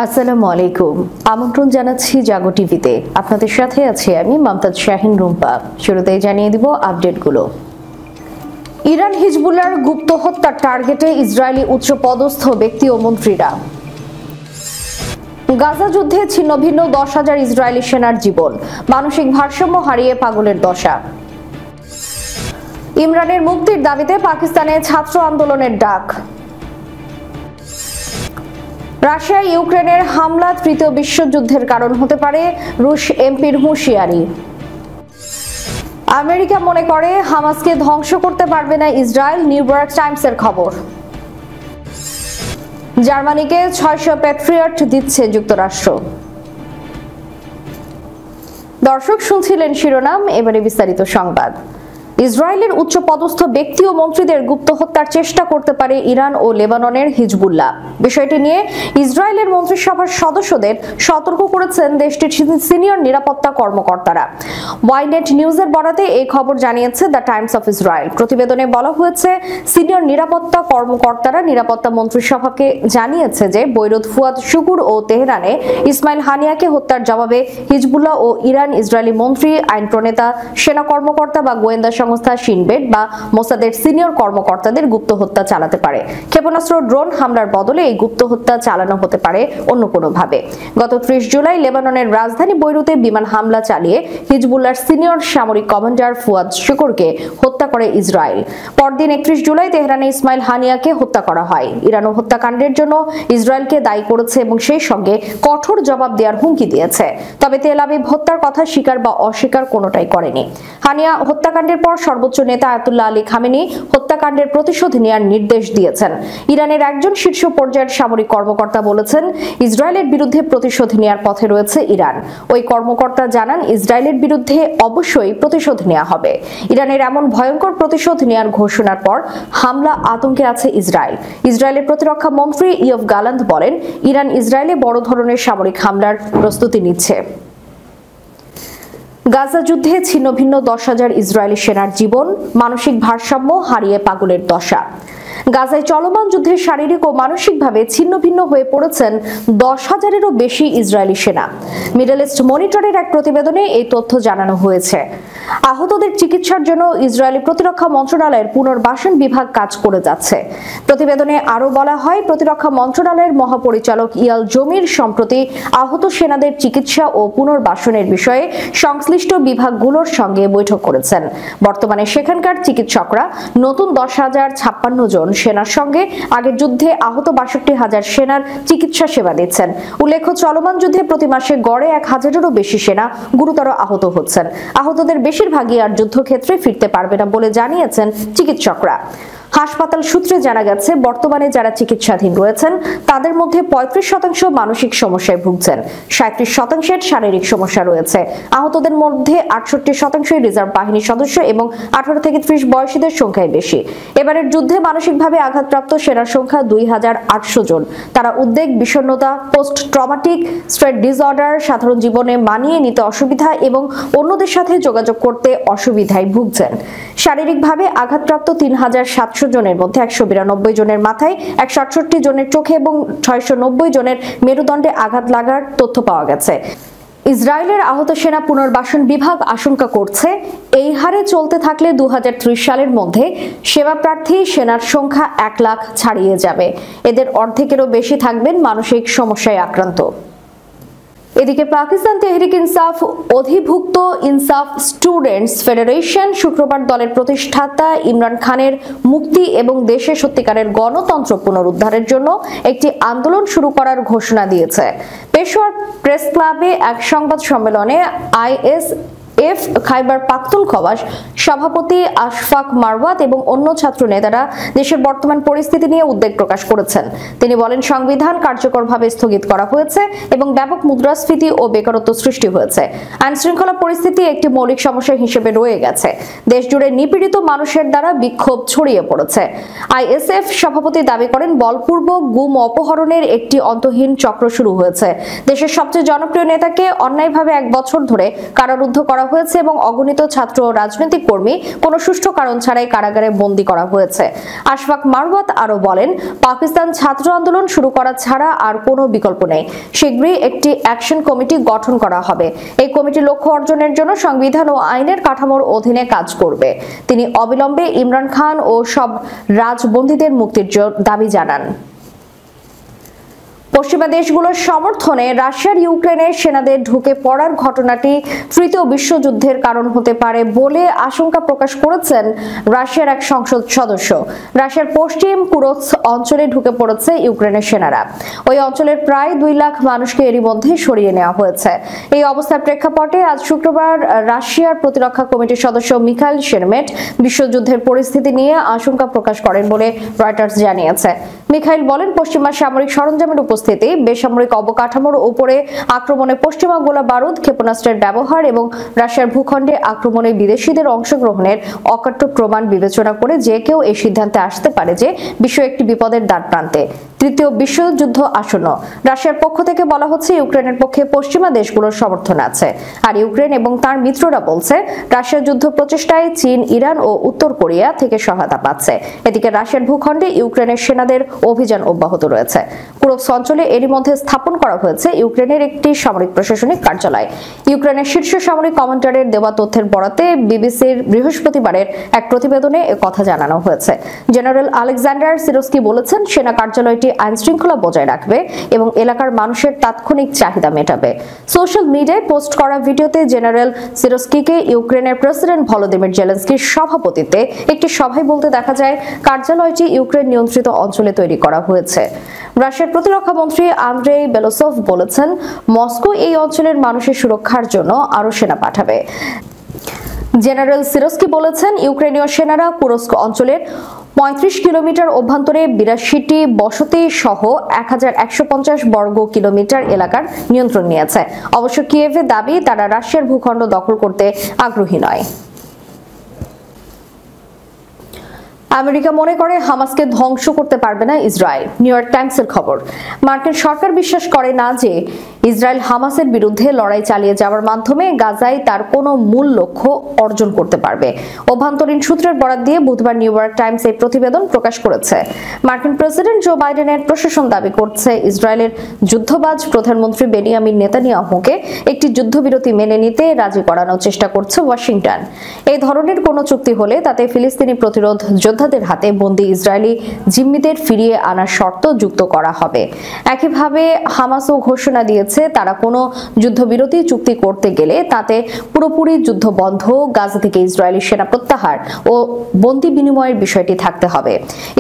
আসসালামু আলাইকুম। আমন্ত্রণ জানাচ্ছি জাগো টিভিতে। আপনাদের সাথে আছি আমি মমতাজ শাহিন রুম্পা। শুরুতেই জানিয়ে দিব আপডেটগুলো। ইরান হিজবুল্লাহর গুপ্ত হত্যার টার্গেটে ইসরায়েলি উচ্চপদস্থ ব্যক্তি ও মন্ত্রীরা। গাজা যুদ্ধে ছিন্নভিন্ন 10,000 ইসরায়েলি সেনার জীবন, মানসিক ভারসাম্য হারিয়ে পাগলের দশা। ইমরানের মুক্তির দাবিতে পাকিস্তানে ছাত্র আন্দোলনের ডাক। রাশিয়া ইউক্রেনের হামলা তৃতীয় বিশ্বযুদ্ধের কারণ হতে পারে, রুশ এমপির হুঁশিয়ারি। আমেরিকা মনে করে হামাসকে ধ্বংস করতে পারবে না ইসরায়েল, নিউ ইয়র্ক টাইমসের খবর। জার্মানিকে 600 প্যাট্রিয়ট দিচ্ছে যুক্তরাষ্ট্র। দর্শক শুনছিলেন শিরোনাম, এবারে বিস্তারিত সংবাদ। ইসরায়েলের উচ্চপদস্থ ব্যক্তি ও মন্ত্রীদের গুপ্ত হত্যার চেষ্টা করতে পারে ইরান ও লেবাননের হিজবুল্লাহ। বিষয়টি নিয়ে ইসরায়েলের মন্ত্রিসভার সদস্যদের সতর্ক করেছেন দেশটির সিনিয়র নিরাপত্তা কর্মকর্তারা। ওয়াইনেট নিউজের বরাতে এই খবর জানিয়েছে দ্য টাইমস অফ ইসরায়েল। প্রতিবেদনে বলা হয়েছে, সিনিয়র নিরাপত্তা কর্মকর্তারা নিরাপত্তা মন্ত্রিসভাকে জানিয়েছে যে বৈরুত ফুয়াদ শুকুর ও তেহরানে ইসমাইল হানিয়াকে হত্যার জবাবে হিজবুল্লাহ ও ইরান ইসরায়েলি মন্ত্রী, আইন প্রণেতা, সেনা কর্মকর্তা বা গোয়েন্দা সংস্থা শিনবেট বা মোসাদের সিনিয়র কর্মকর্তাদের গুপ্ত হত্যা চালাতে পারে। ক্ষেপণাস্ত্র, ড্রোন হামলার বদলে এই গুপ্ত হত্যা চালানো হতে পারে অন্য কোনো ভাবে। গত 30 জুলাই লেবাননের রাজধানী বৈরুতে বিমান হামলা চালিয়ে হিজবুল্লাহর সিনিয়র সামরিক কমান্ডার ফুয়াদ শুকুরকে হত্যা করে ইসরায়েল। পরদিন 31 জুলাই তেহরানে ইসমাইল হানিয়াকে হত্যা করা হয়। ইরানও হত্যাকাণ্ডের জন্য ইসরায়েলকে দায়ী করেছে এবং সেই সঙ্গে কঠোর জবাব দেওয়ার হুমকি দিয়েছে। তবে তেল আবিব হত্যার কথা স্বীকার বা অস্বীকার কোনোটাই করেনি। হানিয়া হত্যাকাণ্ডের পর সর্বোচ্চ নেতা আয়াতুল্লাহ আলী খামেনি হত্যাকাণ্ডের প্রতিশোধ নেওয়ার নির্দেশ দিয়েছেন। ইরানের একজন শীর্ষ পর্যায়ের সামরিক কর্মকর্তা বলেছেন, ইসরায়েলের বিরুদ্ধে প্রতিশোধ নেওয়ার পথে রয়েছে ইরান। ওই কর্মকর্তা জানান, ইসরায়েলের বিরুদ্ধে অবশ্যই প্রতিশোধ নেওয়া হবে। ইরানের এমন ভয়ঙ্কর প্রতিশোধ নেওয়ার ঘোষণার পর হামলা আতঙ্কে আছে ইসরায়েল। ইসরায়েলের প্রতিরক্ষা মন্ত্রী ইয়ভ গালান্ত বলেন, ইরান ইসরায়েলে বড় ধরনের সামরিক হামলার প্রস্তুতি নিচ্ছে। গাজা যুদ্ধে ছিন্নভিন্ন 10,000 ইসরায়েলি সেনার জীবন, মানসিক ভারসাম্য হারিয়ে পাগলের দশা। গাজায় চলমান যুদ্ধে শারীরিক ও মানসিকভাবে ছিন্নভিন্ন হয়ে পড়েছেন 10,000-এরও বেশি ইসরায়েলি সেনা। মিডল ইস্ট মনিটরের এক প্রতিবেদনে এই তথ্য জানানো হয়েছে। আহতদের চিকিৎসার জন্য ইসরায়েলি প্রতিরক্ষা মন্ত্রণালয়ের পুনর্বাসন বিভাগ কাজ করে যাচ্ছে। প্রতিবেদনে আরও বলা হয়, প্রতিরক্ষা মন্ত্রণালয়ের মহাপরিচালক ইয়াল জমির সম্প্রতি আহত সেনাদের চিকিৎসা ও পুনর্বাসনের বিষয়ে সংশ্লিষ্ট বিভাগগুলোর সঙ্গে বৈঠক করেছেন। বর্তমানে সেখানকার চিকিৎসকরা নতুন 10,056 জন সেনার সঙ্গে আগের যুদ্ধে আহত 62,000 সেনার চিকিৎসা সেবা দিচ্ছেন। উল্লেখ্য, চলমান যুদ্ধে প্রতি মাসে গড়ে 1,000-এরও বেশি সেনা গুরুতর আহত হচ্ছেন। আহতদের বেশিরভাগই আর যুদ্ধক্ষেত্রে ফিরতে পারবে না বলে জানিয়েছেন চিকিৎসকরা। হাসপাতাল সূত্রে জানা গেছে, বর্তমানে যারা চিকিৎসাধীন রয়েছেন তাদের মধ্যে 35% মানসিক সমস্যায় ভুগছেন, 37% শারীরিক সমস্যা রয়েছে। আহতদের মধ্যে 68% রিজার্ভ বাহিনীর সদস্য এবং 18 থেকে 30 বয়সীদের সংখ্যাই বেশি। এবারের যুদ্ধে মানসিকভাবে আঘাতপ্রাপ্ত সেনার সংখ্যা 2,800 জন। তারা উদ্বেগ, বিষণ্ণতা, পোস্ট ট্রমাটিক স্ট্রেস ডিসঅর্ডার, সাধারণ জীবনে মানিয়ে নিতে অসুবিধা এবং অন্যদের সাথে যোগাযোগ করতে অসুবিধায় ভুগছেন। শারীরিকভাবে আঘাতপ্রাপ্ত 3,700 জনের মধ্যে 192 জনের মাথায়, 168 জনের চোখে এবং 690 জনের মেরুদণ্ডে আঘাত লাগার তথ্য পাওয়া গেছে। ইসরায়েলের আহত সেনা পুনর্বাসন বিভাগ আশঙ্কা করছে, এই হারে চলতে থাকলে 2030 সালের মধ্যে সেবাপ্রার্থী সেনার সংখ্যা 1 লাখ ছাড়িয়ে যাবে। এদের অর্ধেকেরও বেশি থাকবেন মানসিক সমস্যায় আক্রান্ত। এদিকে পাকিস্তান তেহরিক ইনসাফ অধিভুক্ত ইনসাফ স্টুডেন্টস ফেডারেশন শুক্রবার দলের প্রতিষ্ঠাতা ইমরান খানের মুক্তি এবং দেশে সত্যিকারের গণতন্ত্র পুনরুদ্ধারের জন্য একটি আন্দোলন শুরু করার ঘোষণা দিয়েছে। পেশোয়ার প্রেস ক্লাবে এক সংবাদ সম্মেলনে আইএসএফ খাইবার পাখতুনখোয়ার সভাপতি আশফাক মারওয়াত এবং অন্য ছাত্র নেতারা দেশের বর্তমান পরিস্থিতি নিয়ে উদ্বেগ প্রকাশ করেছেন। তিনি বলেন, সংবিধান কার্যকরভাবে স্থগিত করা হয়েছে এবং ব্যাপক মুদ্রাস্ফীতি ও বেকারত্ব সৃষ্টি হয়েছে। আইন শৃঙ্খলা পরিস্থিতি একটি মৌলিক সমস্যা হিসেবে রয়ে গেছে। দেশ জুড়ে নিপীড়িত মানুষের দ্বারা বিক্ষোভ ছড়িয়ে পড়েছে। আইএসএফ সভাপতি দাবি করেন, বলপূর্বক গুম অপহরণের একটি অন্তহীন চক্র শুরু হয়েছে। দেশের সবচেয়ে জনপ্রিয় নেতাকে অন্যায়ভাবে 1 বছর ধরে কারারুদ্ধ করা হয়েছে এবং অগণিত ছাত্র ও রাজনৈতিক কর্মী কোনো সুষ্ঠু কারণ ছাড়াই কারাগারে বন্দী করা হয়েছে। আশফাক মারওয়াত আরো বলেন, পাকিস্তান ছাত্র আন্দোলন শুরু করা ছাড়া আর কোনো বিকল্প নেই। শীঘ্রই একটি অ্যাকশন কমিটি গঠন করা হবে। এই কমিটি লক্ষ্য অর্জনের জন্য সংবিধান ও আইনের কাঠামোর অধীনে কাজ করবে। তিনি অবিলম্বে ইমরান খান ও সব রাজবন্দীদের মুক্তির দাবি জানান। পশ্চিমা দেশগুলোর সমর্থনে রাশিয়ার ইউক্রেনের সেনাদের ঢুকে পড়ার ঘটনাটি তৃতীয় বিশ্বযুদ্ধের কারণ হতে পারে বলে আশঙ্কা প্রকাশ করেছেন রাশিয়ার এক সংসদ সদস্য। রাশিয়ার পশ্চিম কুরস্ক অঞ্চলে ঢুকে পড়েছে ইউক্রেনের সেনারা। ওই অঞ্চলের প্রায় 2 লাখ মানুষকে এরই মধ্যে সরিয়ে নেওয়া হয়েছে। এই অবস্থার প্রেক্ষাপটে আজ শুক্রবার রাশিয়ার প্রতিরক্ষা কমিটির সদস্য মিখাইল শেরমেট বিশ্বযুদ্ধের পরিস্থিতি নিয়ে আশঙ্কা প্রকাশ করেন বলে রয়টার্স জানিয়েছে। মিখাইল বলেন, পশ্চিমা সামরিক সরঞ্জামের উপস্থিতি, বেসামরিক অবকাঠামোর উপরে আক্রমণে পশ্চিমা গোলা বারুদ, ক্ষেপণাস্ত্রের ব্যবহার এবং রাশিয়ার ভূখণ্ডে আক্রমণে বিদেশিদের অংশগ্রহণের অকাট্য প্রমাণ বিবেচনা করে যে কেউ এই সিদ্ধান্তে আসতে পারে যে বিশ্ব একটি বিপদের দ্বারপ্রান্তে। তৃতীয় বিশ্বযুদ্ধ আসন্ন। রাশিয়ার পক্ষ থেকে বলা হচ্ছে, ইউক্রেনের পক্ষে পশ্চিমা দেশগুলোর সমর্থন আছে। আর ইউক্রেন এবং তার মিত্ররা বলছে, রাশিয়ার যুদ্ধ প্রচেষ্টায় চীন, ইরান ও উত্তর কোরিয়া থেকে সহায়তা পাচ্ছে। এদিকে রাশিয়ার ভূখণ্ডে ইউক্রেনের সেনাদের অভিযান অব্যাহত রয়েছে। কুরস্ক অঞ্চলে এরই মধ্যে স্থাপন করা হয়েছে ইউক্রেনের একটি সামরিক প্রশাসনিক কার্যালয়। ইউক্রেনের শীর্ষ সামরিক কমান্ডারের দেওয়া তথ্যের বরাতে বিবিসির বৃহস্পতিবারের এক প্রতিবেদনে কথা জানানো হয়েছে। জেনারেল আলেকজান্ডার সিরস্কি বলেছেন, সেনা কার্যালয়টি আইন শৃঙ্খলা বজায় রাখবে এবং এলাকার মানুষের তাৎক্ষণিক চাহিদা মেটাবে। সোশ্যাল মিডিয়ায় পোস্ট করা ভিডিওতে জেনারেল সিরস্কিকে ইউক্রেনের প্রেসিডেন্ট ভলোদিমির জেলেনস্কির সভাপতিত্বে একটি সভায় বলতে দেখা যায়, কার্যালয়টি ইউক্রেন নিয়ন্ত্রিত অঞ্চলে তৈরি করা হয়েছে। রাশিয়ার প্রতিরক্ষা মন্ত্রী আন্দ্রেই বেলোসভ বলেছেন, মস্কো এই অঞ্চলের মানুষের সুরক্ষার জন্য আরো সেনা পাঠাবে। জেনারেল সিরস্কি বলেছেন, ইউক্রেনীয় সেনারা কুরস্ক অঞ্চলের 35 কিলোমিটার অভ্যন্তরে 82টি বসতি সহ 1150 বর্গ কিলোমিটার এলাকার নিয়ন্ত্রণ নিয়েছে। অবশ্য কিয়েভের দাবি, তারা রাশিয়ার ভূখণ্ড দখল করতে আগ্রহী নয়। আমেরিকা মনে করে হামাসকে ধ্বংস করতে পারবে না ইসরায়েল। নিউ ইয়র্ক টাইমসের খবর। মার্কিন সরকার বিশ্বাস করে না যে ইসরায়েল হামাসের বিরুদ্ধে লড়াই চালিয়ে যাওয়ার মাধ্যমে গাজায় তার কোনো মূল লক্ষ্য অর্জন করতে পারবে। অভ্যন্তরীণ সূত্রের বরাত দিয়ে বুধবার নিউ ইয়র্ক টাইমস এই প্রতিবেদন প্রকাশ করেছে। মার্কিন প্রেসিডেন্ট জো বাইডেনের প্রশাসন দাবি করছে, ইসরায়েলের যুদ্ধবাজ প্রধানমন্ত্রী বেনিয়ামিন নেতানিয়াহুকে একটি যুদ্ধবিরতি মেনে নিতে রাজি করানোর চেষ্টা করছে ওয়াশিংটন। এই ধরনের কোনো চুক্তি হলে তাতে ফিলিস্তিনি প্রতিরোধ যোদ্ধাদের হাতে বন্দী ইসরায়েলি জিম্মিদের ফিরিয়ে আনার শর্ত যুক্ত করা হবে। একইভাবে হামাসও ঘোষণা দিয়েছে, তারা কোনো যুদ্ধবিরতি চুক্তি করতে গেলে তাতে পুরোপুরি যুদ্ধ বন্ধ, গাজা থেকে ইসরায়েলি সেনা প্রত্যাহার ও বন্দী বিনিময়ের বিষয়টি থাকতে হবে।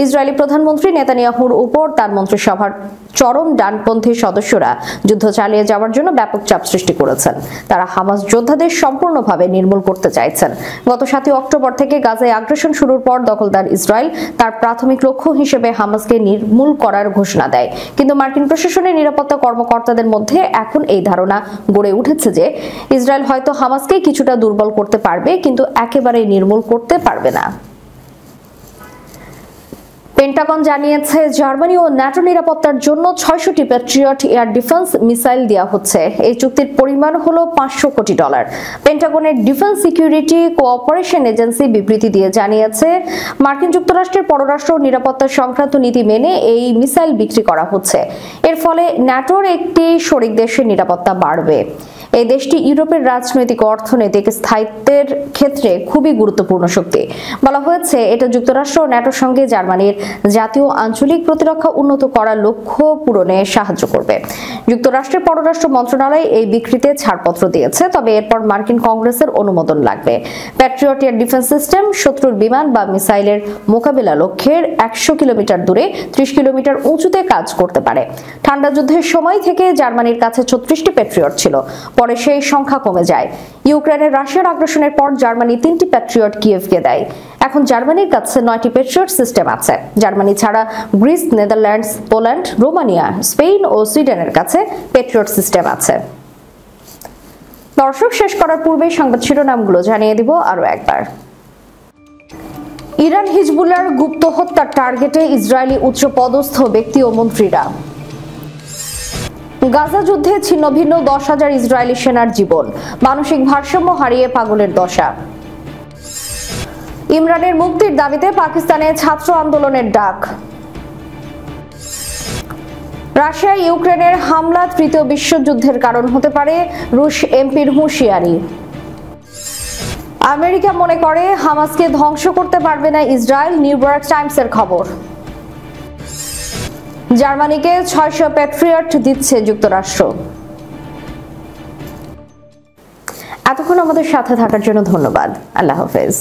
ইসরায়েলি প্রধানমন্ত্রী নেতানিয়াহুর উপর তার মন্ত্রিসভার চরম ডানপন্থী সদস্যরা যুদ্ধ চালিয়ে যাওয়ার জন্য ব্যাপক চাপ সৃষ্টি করেছেন। তারা হামাস যোদ্ধাদের সম্পূর্ণভাবে নির্মূল করতে চাইছেন। গত 7 অক্টোবর থেকে গাজায় আগ্রাসন শুরুর পর দখলদার ইসরায়েল তার প্রাথমিক লক্ষ্য হিসেবে হামাসকে নির্মূল করার ঘোষণা দেয়। কিন্তু মার্কিন প্রশাসনের নিরাপত্তা কর্মকর্তাদের মধ্যে এখন এই ধারণা গড়ে উঠেছে যে ইসরায়েল হয়তো হামাসকে কিছুটা দুর্বল করতে পারবে, কিন্তু একেবারে নির্মূল করতে পারবে না। পেন্টাগন জানিয়েছে, জার্মানি ও ন্যাটো নিরাপত্তার জন্য 600টি প্যাট্রিয়ট এয়ার ডিফেন্স মিসাইল দেওয়া হচ্ছে। এই চুক্তির পরিমাণ হলো $500 কোটি। পেন্টাগনের ডিফেন্স সিকিউরিটি কোঅপারেশন এজেন্সি বিবৃতি দিয়ে জানিয়েছে, মার্কিন যুক্তরাষ্ট্রের পররাষ্ট্র নিরাপত্তা সংক্রান্ত নীতি মেনে এই মিসাইল বিক্রি করা হচ্ছে। এর ফলে ন্যাটোর একটি শরিক দেশের নিরাপত্তা বাড়বে। এই দেশটি ইউরোপের রাজনৈতিক অর্থনৈতিক স্থায়িত্বের ক্ষেত্রে খুবই গুরুত্বপূর্ণ শক্তি। বলা হয়েছে, এটা যুক্তরাষ্ট্র ও ন্যাটোর সঙ্গে জার্মানির জাতীয় আঞ্চলিক প্রতিরক্ষা উন্নত করার লক্ষ্য পূরণে সাহায্য করবে। যুক্তরাষ্ট্রের পররাষ্ট্র মন্ত্রণালয় এই বিক্রিতে ছাড়পত্র দিয়েছে, তবে এরপর মার্কিন কংগ্রেসের অনুমোদন লাগবে। প্যাট্রিয়ট এয়ার ডিফেন্স সিস্টেম শত্রুর বিমান বা মিসাইলের মোকাবিলা লক্ষ্যের 100 কিলোমিটার দূরে 30 কিলোমিটার উঁচুতে কাজ করতে পারে। ঠান্ডা যুদ্ধের সময় থেকে জার্মানির কাছে 36টি প্যাট্রিয়ট ছিল, পরে সেই সংখ্যা কমে যায়। ইউক্রেনের রাশিয়ার আগ্রাসনের পর জার্মানি 3টি প্যাট্রিয়ট কিয়েভকে দেয়। এখন জার্মানির কাছে 9টি প্যাট্রিয়ট সিস্টেম আছে। জার্মানি ছাড়া Greece, Netherlands, Poland, Romania, Spain ও সুইডেনের কাছে প্যাট্রিয়ট সিস্টেম আছে। দর্শক, শেষ করার পূর্বে সংবাদ শিরোনামগুলো জানিয়ে দিব আরো একবার। ইরান হিজবুল্লাহর গুপ্ত হত্যার টার্গেটে ইসরায়েলি উচ্চপদস্থ ব্যক্তি ও মন্ত্রীরা। গাজা যুদ্ধে ছিন্নভিন্ন 10,000 ইসরায়েলি সেনার জীবন, মানসিক ভারসাম্য হারিয়ে পাগলের দশা। ইমরানের মুক্তির দাবিতে পাকিস্তানে ছাত্র আন্দোলনের ডাক। রাশিয়া ইউক্রেনের হামলা তৃতীয় বিশ্বযুদ্ধের কারণ হতে পারে, রুশ এমপির হুঁশিয়ারি। আমেরিকা মনে করে হামাসকে ধ্বংস করতে পারবে না ইসরায়েল, নিউ ইয়র্ক টাইমসের খবর। জার্মানিকে 600 প্যাট্রিয়ট দিচ্ছে যুক্তরাষ্ট্র। এতক্ষণ আমাদের সাথে থাকার জন্য ধন্যবাদ। আল্লাহ হাফেজ।